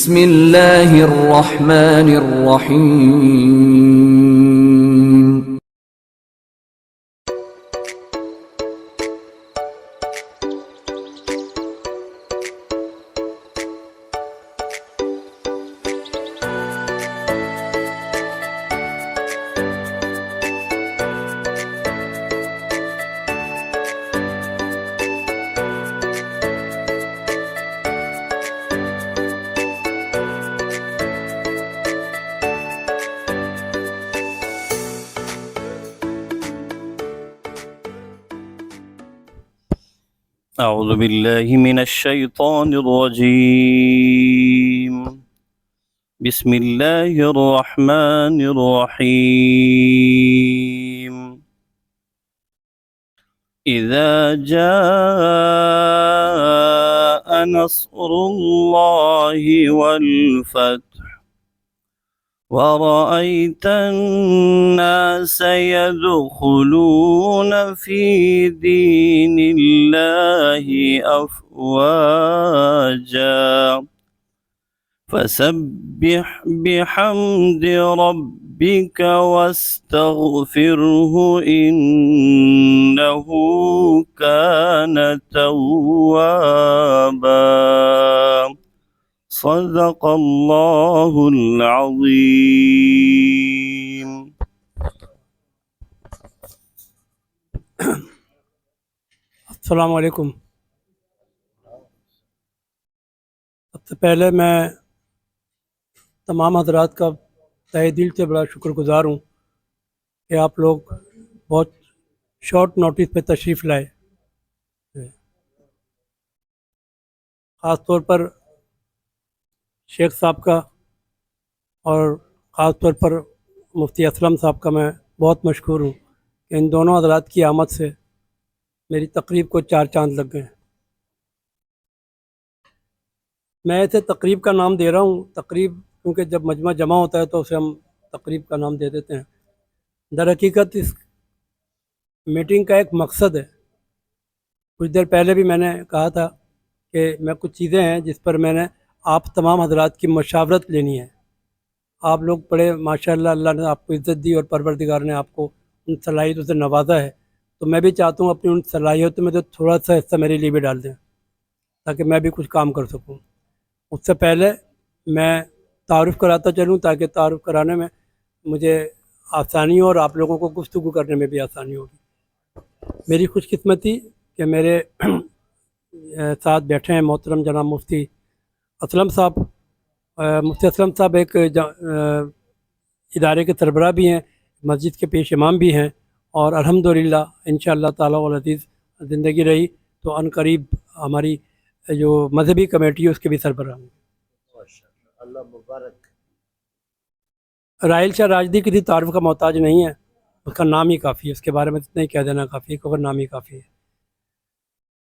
بسم اللہ الرحمن الرحیم. أعوذ بالله من الشيطان الرجيم. بسم الله الرحمن الرحيم. إذا جاء نصر الله والفتح ورأيت الناس يدخلون في دين الله أفواجا فسبح بحمد ربك واستغفره إنه كان توابا. صدق اللہ العظیم. السلام علیکم. سب سے پہلے میں تمام حضرات کا تہہ دل سے بڑا شکر گزار ہوں کہ آپ لوگ بہت شارٹ نوٹس پہ تشریف لائے. خاص طور پر شیخ صاحب کا اور خاص طور پر مفتی اسلم صاحب کا میں بہت مشکور ہوں کہ ان دونوں حضرات کی آمد سے میری تقریب کو 4 چاند لگ گئے. میں ایسے تقریب کا نام دے رہا ہوں، تقریب کیونکہ جب مجمع جمع ہوتا ہے تو اسے ہم تقریب کا نام دے دیتے ہیں. در حقیقت اس میٹنگ کا ایک مقصد ہے. کچھ دیر پہلے بھی میں نے کہا تھا کہ میں کچھ چیزیں ہیں جس پر میں نے آپ تمام حضرات کی مشاورت لینی ہے. آپ لوگ بڑے ماشاءاللہ، اللہ نے آپ کو عزت دی اور پروردگار نے آپ کو ان صلاحیتوں سے نوازا ہے، تو میں بھی چاہتا ہوں اپنی ان صلاحیتوں میں تو تھوڑا سا حصہ میرے لیے بھی ڈال دیں تاکہ میں بھی کچھ کام کر سکوں. اس سے پہلے میں تعارف کراتا چلوں تاکہ تعارف کرانے میں مجھے آسانی ہو اور آپ لوگوں کو گفتگو کرنے میں بھی آسانی ہوگی. میری خوش قسمتی کہ میرے ساتھ بیٹھے ہیں محترم جناب مفتی اسلم صاحب. مفتی اسلم صاحب ایک ادارے کے سربراہ بھی ہیں، مسجد کے پیش امام بھی ہیں، اور الحمدللہ انشاءاللہ تعالی والعزیز زندگی رہی تو ان قریب ہماری جو مذہبی کمیٹی ہے اس کے بھی سربراہ ہوں. اللہ مبارک. راحل شاہ راجدی کسی تعارف کا محتاج نہیں ہے، اس کا نام ہی کافی ہے، اس کے بارے میں اتنا ہی کہہ دینا کافی ہے کہ نام ہی کافی ہے.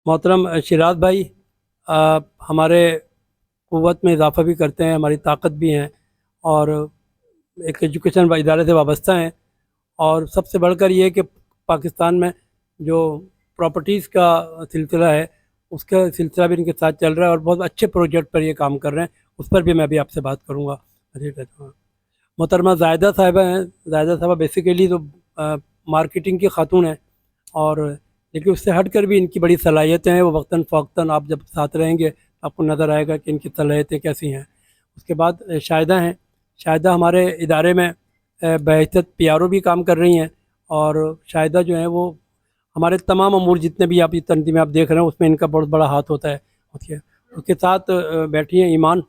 محترم شیراز بھائی ہمارے قوت میں اضافہ بھی کرتے ہیں، ہماری طاقت بھی ہیں، اور ایک ایجوکیشن ادارے سے وابستہ ہیں. اور سب سے بڑھ کر یہ کہ پاکستان میں جو پراپرٹیز کا سلسلہ ہے اس کا سلسلہ بھی ان کے ساتھ چل رہا ہے، اور بہت اچھے پروجیکٹ پر یہ کام کر رہے ہیں. اس پر بھی میں بھی آپ سے بات کروں گا. محترمہ زاہدہ صاحبہ ہیں. زاہدہ صاحبہ بیسیکلی تو مارکیٹنگ کی خاتون ہیں، اور لیکن اس سے ہٹ کر بھی ان کی بڑی صلاحیتیں ہیں. وہ وقتاً فوقتاً آپ جب ساتھ رہیں گے آپ کو نظر آئے گا کہ ان کی صلاحیتیں کیسی ہیں. اس کے بعد شاہدہ ہیں. شاہدہ ہمارے ادارے میں بحیثیت پی آر او بھی کام کر رہی ہیں، اور شاہدہ جو ہیں وہ ہمارے تمام امور جتنے بھی آپ یہ تنظیمیں آپ دیکھ رہے ہیں اس میں ان کا بہت بڑا ہاتھ ہوتا ہے. اس کے ساتھ بیٹھی ہیں ایمان،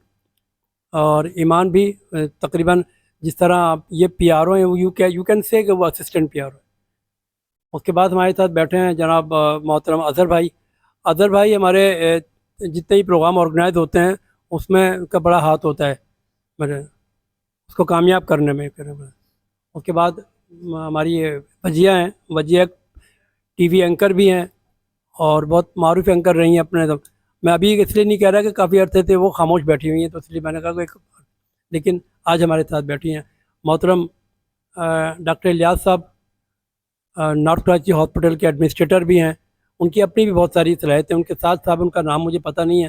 اور ایمان بھی تقریباً جس طرح آپ یہ پی آر او ہیں یو کین سے کہ وہ اسسٹنٹ پی آر او ہے. اس کے بعد ہمارے ساتھ بیٹھے ہیں جناب محترم اظہر بھائی. اظہر بھائی ہمارے جتنے ہی پروگرام آرگنائز ہوتے ہیں اس میں ان کا بڑا ہاتھ ہوتا ہے میرے اس کو کامیاب کرنے میں. اس کے بعد ہماری وجیہ ہیں. وجیہ ٹی وی اینکر بھی ہیں اور بہت معروف اینکر رہی ہیں اپنے. میں ابھی اس لیے نہیں کہہ رہا کہ کافی عرصے سے وہ خاموش بیٹھی ہوئی ہیں، تو اس لیے میں نے کہا کہ لیکن آج ہمارے ساتھ بیٹھی ہیں. محترم ڈاکٹر الیاس صاحب نارتھ کراچی ہاسپٹل کے ایڈمنسٹریٹر بھی ہیں. ان کی اپنی بھی بہت ساری صلاحیتیں. ان کے ساتھ صاحب ان کا نام مجھے پتہ نہیں ہے.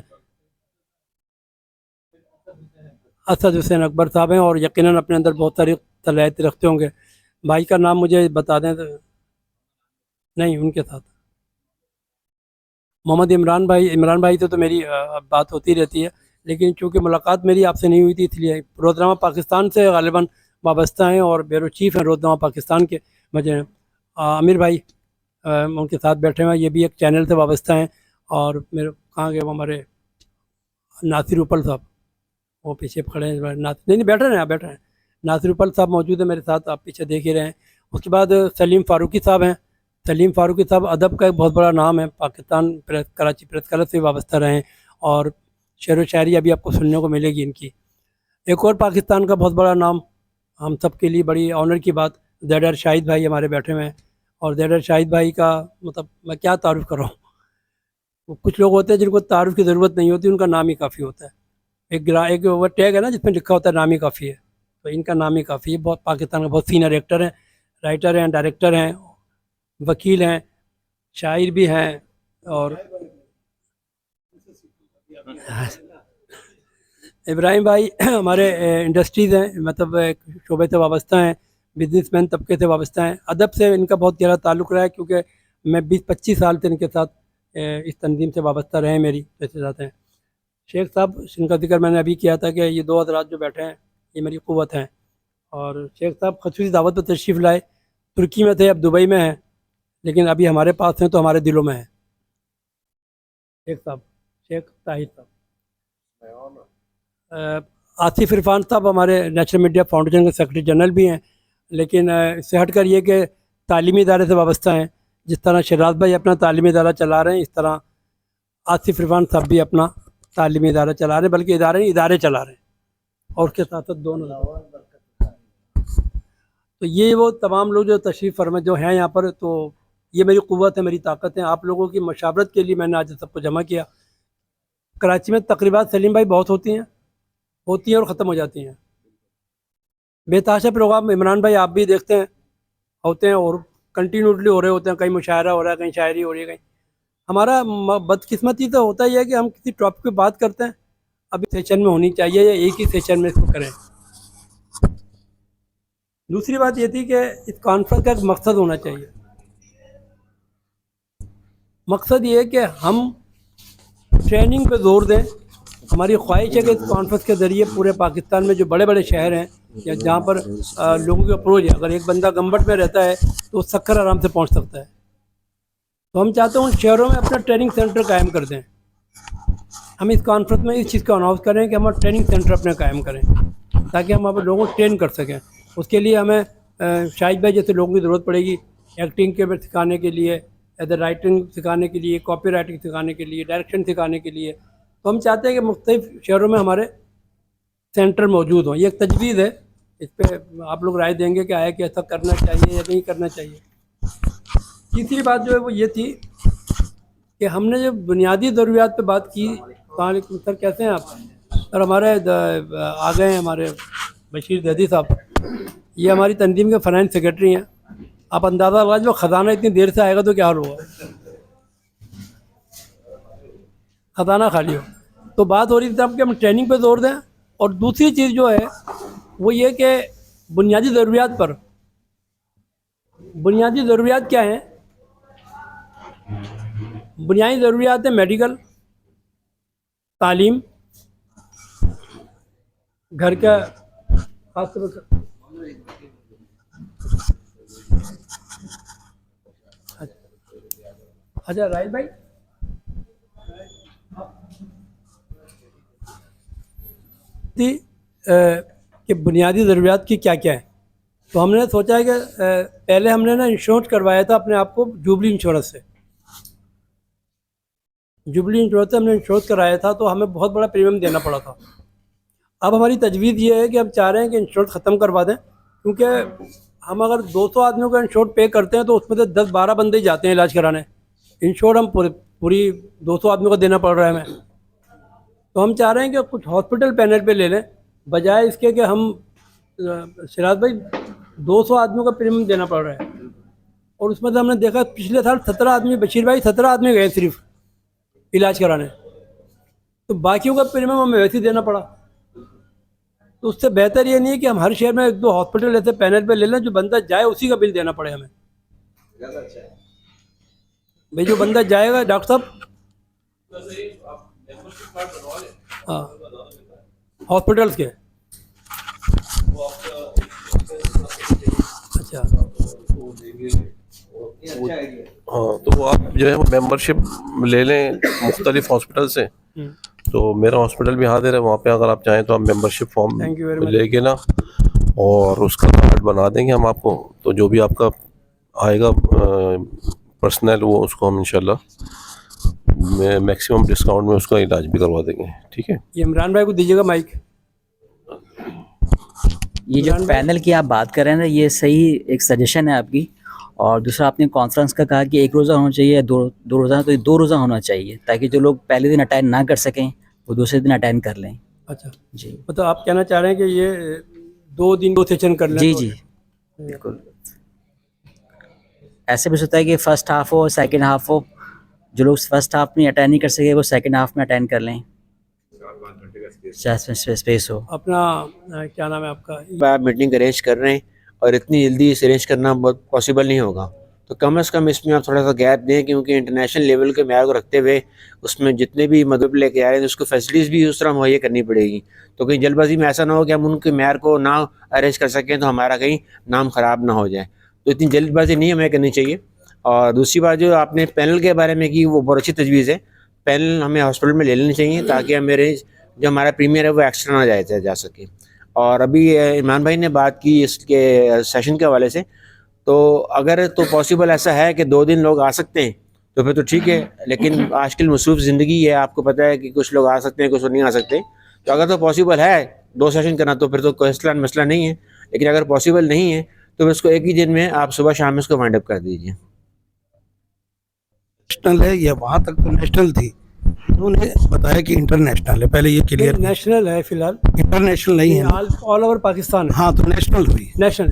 اسد حسین اکبر صاحب ہیں اور یقیناً اپنے اندر بہت ساری صلاحیت رکھتے ہوں گے. بھائی کا نام مجھے بتا دیں تو. نہیں ان کے ساتھ محمد عمران بھائی سے تو میری بات ہوتی رہتی ہے، لیکن چونکہ ملاقات میری آپ سے نہیں ہوئی تھی اس لیے روزنامہ پاکستان سے غالباً وابستہ ہیں اور بیورو چیف ہیں روزنامہ پاکستان کے. مجھے عامر بھائی ان کے ساتھ بیٹھے ہوئے ہیں، یہ بھی ایک چینل سے وابستہ ہیں. اور میرے کہاں گئے وہ ہمارے ناصر اوپل صاحب، وہ پیچھے کھڑے ہیں. نہیں بیٹھ رہے ہیں، آپ بیٹھ رہے ہیں. ناصر اوپل صاحب موجود ہیں میرے ساتھ، آپ پیچھے دیکھ ہی رہے ہیں. اس کے بعد سلیم فاروقی صاحب ہیں. سلیم فاروقی صاحب ادب کا ایک بہت بڑا نام ہے، پاکستان کراچی پریس کلب سے وابستہ رہے ہیں اور شعر و شاعری ابھی آپ کو سننے کو ملے گی ان کی. ایک اور پاکستان کا بہت بڑا نام، ہم سب کے لیے بڑی آنر کی بات، زیڈر شاہد بھائی ہمارے بیٹھے ہوئے ہیں. اور زیڈر شاہد بھائی کا مطلب میں کیا تعارف کر رہا ہوں. کچھ لوگ ہوتے ہیں جن کو تعارف کی ضرورت نہیں ہوتی، ان کا نام ہی کافی ہوتا ہے. ایک وہ ٹیگ ہے نا جس میں لکھا ہوتا ہے نام ہی کافی ہے، تو ان کا نام ہی کافی ہے. بہت پاکستان کا بہت سینئر ایکٹر ہیں، رائٹر ہیں، ڈائریکٹر ہیں، وکیل ہیں، شاعر بھی ہیں. اور ابراہیم بھائی ہمارے انڈسٹریز ہیں، مطلب ایک شعبے سے وابستہ ہیں، بزنس مین طبقے سے وابستہ ہیں. ادب سے ان کا بہت گہرا تعلق رہا ہے کیونکہ میں 20-25 سال سے ان کے ساتھ اس تنظیم سے وابستہ رہے ہیں میری جیسے جاتے ہیں. شیخ صاحب جن کا ذکر میں نے ابھی کیا تھا کہ یہ دو حضرات جو بیٹھے ہیں یہ میری قوت ہیں. اور شیخ صاحب خصوصی دعوت پر تشریف لائے، ترکی میں تھے، اب دبئی میں ہیں، لیکن ابھی ہمارے پاس ہیں تو ہمارے دلوں میں ہیں. شیخ صاحب، شیخ طاہر صاحب. آصف عرفان صاحب ہمارے نیشنل میڈیا فاؤنڈیشن کے سیکرٹری جنرل بھی ہیں، لیکن اس سے ہٹ کر یہ کہ تعلیمی ادارے سے وابستہ ہیں. جس طرح شراز بھائی اپنا تعلیمی ادارہ چلا رہے ہیں، اس طرح آصف عرفان صاحب بھی اپنا تعلیمی ادارہ چلا رہے ہیں، بلکہ ادارے چلا رہے ہیں. اور اس کے ساتھ ساتھ دونوں. تو یہ وہ تمام لوگ جو تشریف فرما جو ہیں یہاں پر، تو یہ میری قوت ہے، میری طاقت ہے. آپ لوگوں کی مشاورت کے لیے میں نے آج سب کو جمع کیا. کراچی میں تقریبات سلیم بھائی بہت ہوتی ہیں اور ختم ہو جاتی ہیں. بے تحاشا پروگرام عمران بھائی آپ بھی دیکھتے ہیں ہوتے ہیں اور کنٹینیوسلی ہو رہے ہوتے ہیں، کہیں مشاعرہ ہو رہا ہے، کہیں شاعری ہو رہی ہے، کہیں. ہمارا بدقسمتی تو ہوتا ہی ہے کہ ہم کسی ٹاپک پہ بات کرتے ہیں، ابھی سیشن میں ہونی چاہیے یا ایک ہی سیشن میں اس کو کریں. دوسری بات یہ تھی کہ اس کانفرنس کا ایک مقصد ہونا چاہیے. مقصد یہ ہے کہ ہم ٹریننگ پہ زور دیں. ہماری خواہش ہے کہ اس کانفرنس کے ذریعے پورے پاکستان میں جو بڑے بڑے شہر ہیں یا جہاں پر لوگوں کی اپروچ ہے، اگر ایک بندہ گمبٹ میں رہتا ہے تو سکر آرام سے پہنچ سکتا ہے. تو ہم چاہتے ہیں ان شہروں میں اپنا ٹریننگ سینٹر قائم کر دیں. ہم اس کانفرنس میں اس چیز کو اناؤنس کریں کہ ہم ٹریننگ سینٹر اپنے قائم کریں تاکہ ہم اپنے لوگوں کو ٹرین کر سکیں. اس کے لیے ہمیں شاہد بھائی جیسے لوگوں کی ضرورت پڑے گی ایکٹنگ کے سکھانے کے لیے، ادھر رائٹنگ سکھانے کے لیے، کاپی رائٹنگ سکھانے کے لیے، ڈائریکشن سکھانے کے لیے. تو ہم چاہتے ہیں کہ مختلف شہروں میں ہمارے سینٹر موجود ہوں. یہ ایک تجویز ہے، اس پہ آپ لوگ رائے دیں گے کہ آیا کہ ایسا کرنا چاہیے یا نہیں کرنا چاہیے. تیسری بات جو ہے وہ یہ تھی کہ ہم نے جو بنیادی ضروریات پہ بات کی. السلام علیکم سر، کیسے ہیں آپ؟ سر ہمارے آ گئے ہیں ہمارے بشیر زیدی صاحب، یہ ہماری تنظیم کے فنانس سیکرٹری ہیں. آپ اندازہ لگا جو خزانہ اتنی دیر سے آئے گا تو کیا حال ہوگا، خزانہ خالی ہو. تو بات ہو رہی تھی کہ ہم ٹریننگ پہ زور دیں. اور دوسری چیز جو ہے وہ یہ کہ بنیادی ضروریات پر، بنیادی ضروریات کیا ہیں؟ بنیادی ضروریات ہیں میڈیکل، تعلیم، گھر کا خاص طور پر. اچھا راہل بھائی، کہ بنیادی ضروریات کی کیا کیا ہے. تو ہم نے سوچا ہے کہ پہلے ہم نے نا انشورنس کروایا تھا اپنے آپ کو جوبلی انشورنس سے. جوبلی انشورنس سے ہم نے انشورنس کرایا تھا تو ہمیں بہت بڑا پریمیم دینا پڑا تھا. اب ہماری تجویز یہ ہے کہ ہم چاہ رہے ہیں کہ انشورنس ختم کروا دیں، کیونکہ ہم اگر 200 آدمیوں کا انشورنس پے کرتے ہیں تو اس میں سے 10-12 بندے ہی جاتے ہیں علاج کرانے. انشورنس ہم پوری 200 آدمیوں کو دینا پڑ رہا ہے ہمیں. تو ہم چاہ رہے ہیں کہ کچھ ہاسپٹل پینل پہ لے لیں، بجائے اس کے کہ ہم شراز بھائی 200 آدمیوں کا پریمیم دینا پڑ رہا ہے. اور اس میں سے ہم نے دیکھا پچھلے سال 17 آدمی، بشیر بھائی 17 آدمی گئے صرف علاج کرانے، تو باقیوں کا پریمیم ہمیں ویسے ہی دینا پڑا. تو اس سے بہتر یہ نہیں ہے کہ ہم ہر شہر میں 1-2 ہاسپٹل ایسے پینل پہ لے لیں جو بندہ جائے اسی کا بل دینا پڑے ہمیں. بھائی جو بندہ جائے گا ڈاکٹر صاحب ہاں ہاسپٹلس کے اچھا ہاں تو وہ آپ جو ہے وہ ممبرشپ لے لیں مختلف ہاسپٹل سے. تو میرا ہاسپٹل بھی حاضر ہے وہاں پہ, اگر آپ چاہیں تو آپ membership form Thank you very much. لے کے نا اور اس کا کارڈ بنا دیں گے ہم آپ کو. تو جو بھی آپ کا آئے گا پرسنل وہ اس کو ہم انشاءاللہ میکسیمم ڈسکاؤنٹ میں اس کا علاج بھی کروا دیں گے. ٹھیک ہے, یہ عمران بھائی کو دیجیے گا مائک. یہ جو پینل کی آپ بات کر رہے ہیں نا, یہ صحیح ایک سجیشن ہے آپ کی. اور دوسرا آپ نے کانفرنس کا کہا کہ 1 روزہ ہونا چاہیے, 2 روزہ, تو یہ 2 روزہ ہونا چاہیے تاکہ جو لوگ پہلے دن اٹینڈ نہ کر سکیں وہ دوسرے دن اٹینڈ کر لیں. اچھا جی مطلب آپ کہنا چاہ رہے ہیں کہ یہ 2 دن 2 سیشن کر لیں. جی جی بالکل. ایسے بھی ہوتا ہے کہ فرسٹ ہاف ہو سیکنڈ ہاف ہو, جو لوگ فرسٹ ہاف میں اٹینڈ نہیں کر سکے وہ سیکنڈ ہاف میں اٹینڈ کر لیں, اسپیس ہو. اپنا کیا نام ہے آپ کا؟ آپ میٹنگ ارینج کر رہے ہیں اور اتنی جلدی اسے ارینج کرنا بہت پاسبل نہیں ہوگا, تو کم از کم اس میں آپ تھوڑا سا گیپ دیں, کیونکہ انٹرنیشنل لیول کے معیار کو رکھتے ہوئے اس میں جتنے بھی مدد لے کے آ رہے ہیں اس کو فیسلٹیز بھی اس طرح مہیا کرنی پڑے گی. تو کہیں جلد بازی میں ایسا نہ ہو کہ ہم ان کے معیار کو نہ ارینج کر سکیں تو ہمارا کہیں نام خراب نہ ہو جائے. تو اتنی جلد بازی نہیں ہمیں کرنی چاہیے. اور دوسری بات جو آپ نے پینل کے بارے میں کی وہ بہت اچھی تجویز ہے. پینل ہمیں ہاسپٹل میں لے لینی چاہیے تاکہ ہمارے جو ہمارا پریمیئر ہے وہ ایکسٹرا نہ جا سکے. اور ابھی عمران بھائی نے بات کی اس کے سیشن کے حوالے سے, تو اگر تو پاسبل ایسا ہے کہ 2 دن لوگ آ سکتے ہیں تو پھر تو ٹھیک ہے, لیکن آج کل مصروف زندگی ہے, آپ کو پتہ ہے کہ کچھ لوگ آ سکتے ہیں کچھ لوگ نہیں آ سکتے. تو اگر تو پاسبل ہے 2 سیشن کرنا تو پھر تو کوئی مسئلہ نہیں ہے, لیکن اگر پاسبل نہیں ہے تو پھر اس کو ایک ہی دن میں آپ صبح شام میں اس کو وائنڈ اپ کر دیجیے. نیشنل ہے یا وہاں تک تو نیشنل تھی, انہوں نے بتایا کہ انٹرنیشنل ہے. پہلے یہ کلیئر, نیشنل ہے فی الحال, انٹرنیشنل نہیں ہے. All over Pakistan. ہاں تو نیشنل ہوئی, نیشنل,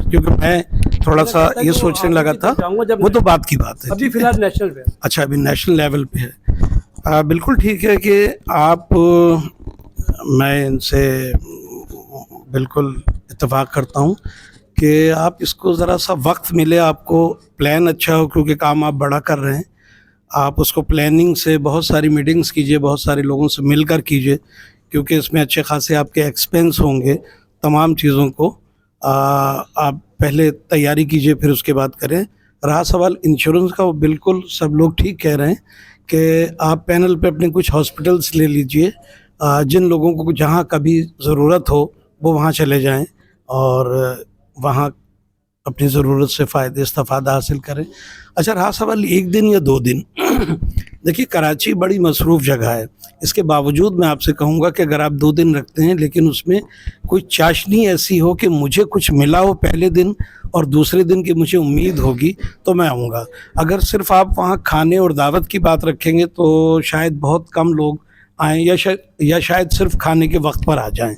کیونکہ میں تھوڑا سا یہ سوچنے لگا تھا, وہ تو بات کی بات ہے. ابھی فی الحال نیشنل پہ. اچھا ابھی نیشنل لیول پہ ہے. بالکل ٹھیک ہے کہ آپ, میں ان سے بالکل اتفاق کرتا ہوں کہ آپ اس کو ذرا سا وقت ملے, آپ کو پلان اچھا ہو, کیونکہ کام آپ بڑا کر رہے ہیں. آپ اس کو پلاننگ سے بہت ساری میٹنگز کیجئے, بہت سارے لوگوں سے مل کر کیجئے, کیونکہ اس میں اچھے خاصے آپ کے ایکسپینس ہوں گے. تمام چیزوں کو آپ پہلے تیاری کیجئے پھر اس کے بعد کریں. رہا سوال انشورنس کا, وہ بالکل سب لوگ ٹھیک کہہ رہے ہیں کہ آپ پینل پہ اپنے کچھ ہاسپٹلس لے لیجئے, جن لوگوں کو جہاں کبھی ضرورت ہو وہ وہاں چلے جائیں اور وہاں اپنی ضرورت سے استفادہ حاصل کریں. اچھا رہا سوال 1 دن یا 2 دن, دیکھیے کراچی بڑی مصروف جگہ ہے, اس کے باوجود میں آپ سے کہوں گا کہ اگر آپ 2 دن رکھتے ہیں لیکن اس میں کوئی چاشنی ایسی ہو کہ مجھے کچھ ملا ہو پہلے دن اور دوسرے دن کی مجھے امید ہوگی تو میں آؤں گا. اگر صرف آپ وہاں کھانے اور دعوت کی بات رکھیں گے تو شاید بہت کم لوگ آئیں, یا شاید صرف کھانے کے وقت پر آ جائیں.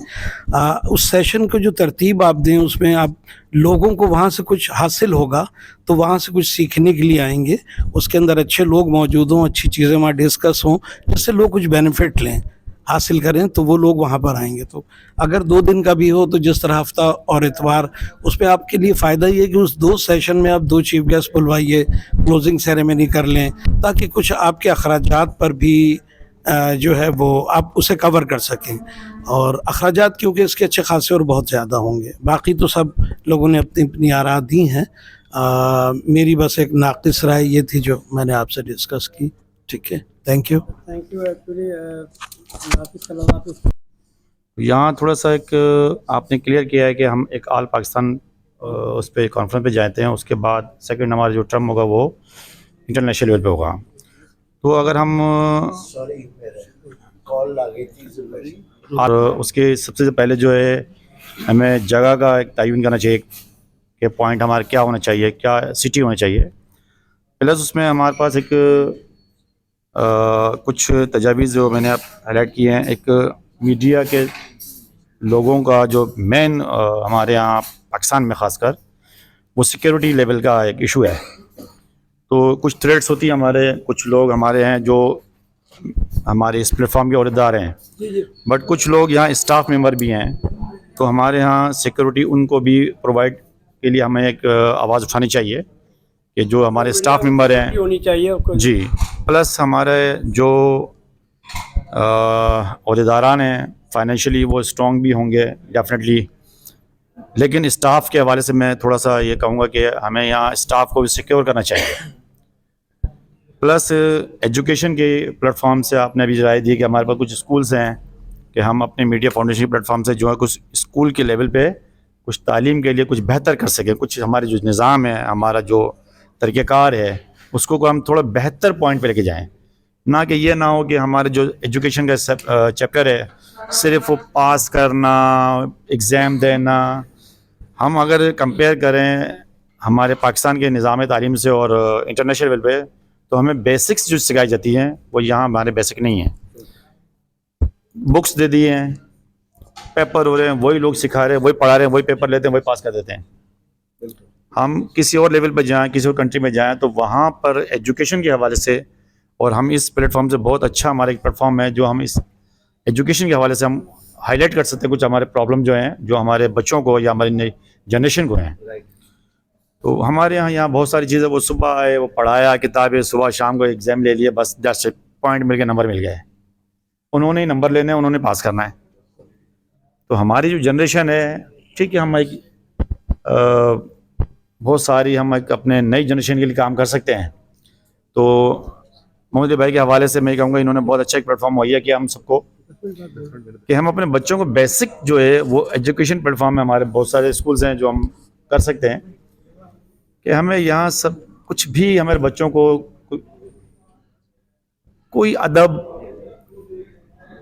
اس سیشن کو جو ترتیب آپ دیں اس میں آپ لوگوں کو وہاں سے کچھ حاصل ہوگا تو وہاں سے کچھ سیکھنے کے لیے آئیں گے. اس کے اندر اچھے لوگ موجود ہوں, اچھی چیزیں وہاں ڈسکس ہوں, جس سے لوگ کچھ بینیفٹ لیں, حاصل کریں, تو وہ لوگ وہاں پر آئیں گے. تو اگر 2 دن کا بھی ہو تو جس طرح ہفتہ اور اتوار, اس پہ آپ کے لیے فائدہ یہ ہے کہ اس 2 سیشن میں آپ 2 چیف گیسٹ بلوائیے, کلوزنگ سیریمنی کر لیں, تاکہ کچھ آپ کے اخراجات پر بھی جو ہے وہ آپ اسے کور کر سکیں. اور اخراجات کیونکہ اس کے اچھے خاصے اور بہت زیادہ ہوں گے. باقی تو سب لوگوں نے اپنی اپنی آراء دی ہیں. میری بس ایک ناقص رائے یہ تھی جو میں نے آپ سے ڈسکس کی. ٹھیک ہے, تھینک یو. یہاں تھوڑا سا ایک آپ نے کلیئر کیا ہے کہ ہم ایک آل پاکستان اس پہ کانفرنس پہ جاتے ہیں, اس کے بعد سیکنڈ ہمارا جو ٹرم ہوگا وہ انٹرنیشنل لیول پہ ہوگا. تو اگر ہم اور اس کے سب سے پہلے جو ہے ہمیں جگہ کا ایک تعین کرنا چاہیے کہ پوائنٹ ہمارا کیا ہونا چاہیے, کیا سٹی ہونا چاہیے. پلس اس میں ہمارے پاس ایک کچھ تجاویز جو میں نے ہائی لائٹ کی ہیں. ایک میڈیا کے لوگوں کا جو مین ہمارے یہاں پاکستان میں خاص کر وہ سیکیورٹی لیول کا ایک ایشو ہے. تو کچھ تھریٹس ہوتی ہیں, ہمارے کچھ لوگ ہمارے ہیں جو ہمارے اس پلیٹ فارم کے عہدیدار ہیں, بٹ کچھ لوگ یہاں اسٹاف ممبر بھی ہیں تو ہمارے ہاں سیکورٹی ان کو بھی پرووائڈ کے لیے ہمیں ایک آواز اٹھانی چاہیے کہ جو ہمارے اسٹاف ممبر ہیں ہونی چاہیے جی، پلس ہمارے جو عہدیداران ہیں فائنینشلی وہ اسٹرانگ بھی ہوں گے ڈیفینیٹلی، لیکن اسٹاف کے حوالے سے میں تھوڑا سا یہ کہوں گا کہ ہمیں یہاں اسٹاف کو بھی سیکیور کرنا چاہیے. پلس ایجوکیشن کے پلیٹ فارم سے آپ نے بھی رائے دی کہ ہمارے پاس کچھ اسکولس ہیں کہ ہم اپنے میڈیا فاؤنڈیشن پلیٹ فارم سے جو ہے کچھ اسکول کے لیول پہ کچھ تعلیم کے لیے کچھ بہتر کر سکیں، کچھ ہمارے جو نظام ہے، ہمارا جو طریقہ کار ہے، اس کو ہم تھوڑا بہتر پوائنٹ پہ لے کے جائیں. نہ کہ یہ نہ ہو کہ ہمارے جو ایجوکیشن کا چیپٹر ہے صرف وہ پاس کرنا، ایگزام دینا. ہم اگر کمپیئر کریں ہمارے پاکستان کے نظام تعلیم سے اور انٹرنیشنل لیول پہ، تو ہمیں بیسکس جو سکھائی جاتی ہیں وہ یہاں ہمارے بیسک نہیں ہیں. بکس دے دی ہیں، پیپر ہو رہے ہیں، وہی لوگ سکھا رہے ہیں، وہی پڑھا رہے ہیں، وہی پیپر لیتے ہیں، وہی پاس کر دیتے ہیں. ہم کسی اور لیول پہ جائیں، کسی اور کنٹری میں جائیں، تو وہاں پر ایجوکیشن کے حوالے سے، اور ہم اس پلیٹ فارم سے بہت اچھا ہمارا ایک پلیٹ فارم ہے جو ہم اس ایجوکیشن کے حوالے سے ہم ہائی لائٹ کر سکتے ہیں کچھ ہمارے پرابلم جو ہیں، جو ہمارے بچوں کو یا ہماری نئی جنریشن کو ہیں. تو ہمارے یہاں بہت ساری چیزیں، وہ صبح آئے، وہ پڑھایا کتابیں، صبح شام کو ایگزام لے لیے، بس 10 پوائنٹ مل کے نمبر مل گئے، انہوں نے ہی نمبر لینے، انہوں نے پاس کرنا ہے. تو ہماری جو جنریشن ہے، ٹھیک ہے، ہم ایک بہت ساری ہم ایک اپنے نئی جنریشن کے لیے کام کر سکتے ہیں. تو محمد بھائی کے حوالے سے میں کہوں گا انہوں نے بہت اچھا ایک پلیٹ فارم مہیا کیا ہم سب کو کہ ہم اپنے بچوں کو بیسک جو ہے وہ ایجوکیشن پلیٹ فارم میں ہمارے بہت سارے اسکولز ہیں جو ہم کر سکتے ہیں کہ ہمیں یہاں سب کچھ بھی ہمارے بچوں کو کوئی ادب،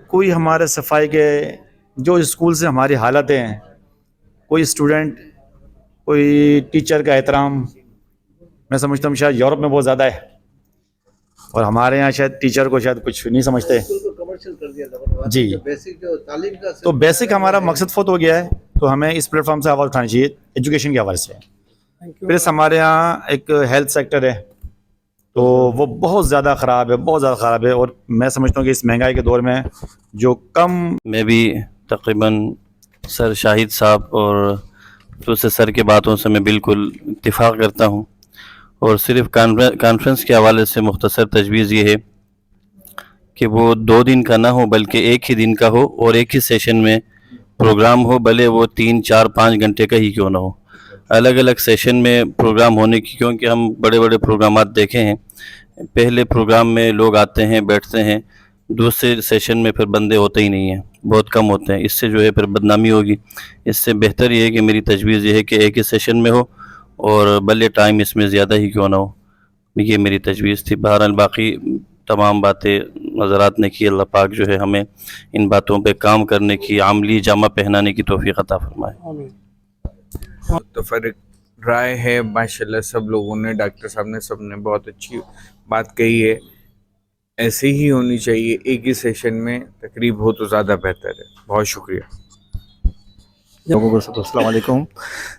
کوئی ہمارے صفائی کے جو اسکول سے ہماری حالتیں ہیں، کوئی اسٹوڈنٹ، کوئی ٹیچر کا احترام، میں سمجھتا ہوں شاید یورپ میں بہت زیادہ ہے، اور ہمارے یہاں شاید ٹیچر کو شاید کچھ نہیں سمجھتے جی. تو بیسک ہمارا مقصد فوت ہو گیا ہے، تو ہمیں اس پلیٹ فارم سے آواز اٹھانی چاہیے ایجوکیشن کے حوالے سے. پلس ہمارے یہاں ایک ہیلتھ سیکٹر ہے تو وہ بہت زیادہ خراب ہے، بہت زیادہ خراب ہے، اور میں سمجھتا ہوں کہ اس مہنگائی کے دور میں جو کم، میں بھی تقریباً سر شاہد صاحب اور دوسرے سر کی باتوں سے میں بالکل اتفاق کرتا ہوں، اور صرف کانفرنس کے حوالے سے مختصر تجویز یہ ہے کہ وہ 2 دن کا نہ ہو بلکہ ایک ہی دن کا ہو، اور ایک ہی سیشن میں پروگرام ہو، بھلے وہ 3 4 5 گھنٹے کا ہی کیوں نہ ہو. الگ الگ سیشن میں پروگرام ہونے کی، کیونکہ ہم بڑے بڑے پروگرامات دیکھے ہیں، پہلے پروگرام میں لوگ آتے ہیں، بیٹھتے ہیں، دوسرے سیشن میں پھر بندے ہوتے ہی نہیں ہیں، بہت کم ہوتے ہیں. اس سے جو ہے پھر بدنامی ہوگی. اس سے بہتر یہ ہے کہ میری تجویز یہ ہے کہ ایک ہی سیشن میں ہو، اور بلے ٹائم اس میں زیادہ ہی کیوں نہ ہو. یہ میری تجویز تھی. بہرحال باقی تمام باتیں حضرات نے کی. اللہ پاک جو ہے ہمیں ان باتوں پہ کام کرنے کی، عملی جامہ پہنانے کی توفیق عطا فرمائے. متفرق رائے ہے ماشاءاللہ. سب لوگوں نے، ڈاکٹر صاحب نے، سب نے بہت اچھی بات کہی ہے. ایسے ہی ہونی چاہیے، ایک ہی سیشن میں تقریب ہو تو زیادہ بہتر ہے. بہت شکریہ. لوگوں کو السلام علیکم.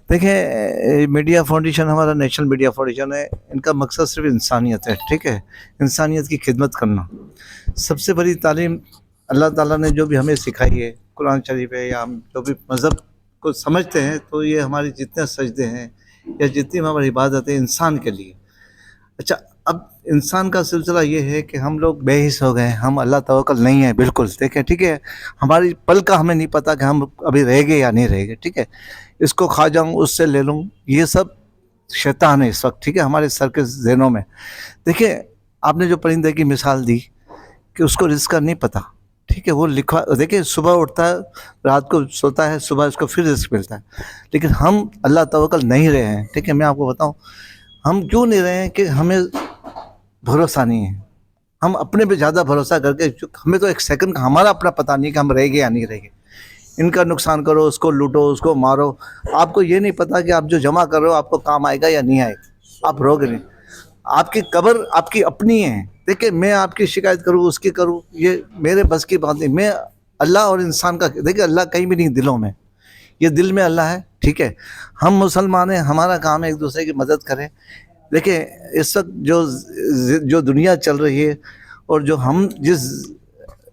دیکھیں، میڈیا فاؤنڈیشن ہمارا نیشنل میڈیا فاؤنڈیشن ہے. ان کا مقصد صرف انسانیت ہے، ٹھیک ہے، انسانیت کی خدمت کرنا. سب سے بڑی تعلیم اللہ تعالیٰ نے جو بھی ہمیں سکھائی ہے، قرآن شریف ہے، یا ہم جو بھی مذہب کو سمجھتے ہیں، تو یہ ہماری جتنے سجدے ہیں یا جتنی ہماری عبادت ہے انسان کے لیے. اچھا، اب انسان کا سلسلہ یہ ہے کہ ہم لوگ بے حس ہو گئے، ہم اللہ توکل نہیں ہیں بالکل. دیکھیں، ٹھیک ہے، ہماری پل کا ہمیں نہیں پتہ کہ ہم ابھی رہ گئے یا نہیں رہ گئے. ٹھیک ہے، اس کو کھا جاؤں، اس سے لے لوں، یہ سب شیطان ہے اس وقت. ٹھیک ہے، ہمارے سر کے ذہنوں میں. دیکھیں، آپ نے جو پرندے کی مثال دی کہ اس کو رزق کا نہیں پتہ. ٹھیک ہے، وہ لکھوا، دیکھیں، صبح اٹھتا ہے، رات کو سوتا ہے، صبح اس کو پھر رزق ملتا ہے. لیکن ہم اللہ توکل نہیں رہے ہیں. ٹھیک ہے، میں آپ کو بتاؤں ہم کیوں نہیں رہے ہیں، کہ ہمیں بھروسہ نہیں ہے. ہم اپنے پہ زیادہ بھروسہ کر کے، ہمیں تو ایک سیکنڈ کا ہمارا اپنا پتہ نہیں کہ ہم رہ گئے یا نہیں رہ گئے. ان کا نقصان کرو، اس کو لوٹو، اس کو مارو. آپ کو یہ نہیں پتہ کہ آپ جو جمع کر رہے ہو آپ کو کام آئے گا یا نہیں آئے گا. آپ رو گے نہیں. آپ کی قبر آپ کی اپنی ہے. دیکھیں، میں آپ کی شکایت کروں، اس کی کروں، یہ میرے بس کی بات نہیں. میں اللہ اور انسان کا، دیکھیں، اللہ کہیں بھی نہیں، دلوں میں. یہ دل میں اللہ ہے. ٹھیک ہے، ہم مسلمان ہیں، ہمارا کام ہے ایک دوسرے کی مدد کریں. دیکھیں، اس وقت جو دنیا چل رہی ہے، اور جو ہم جس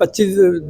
25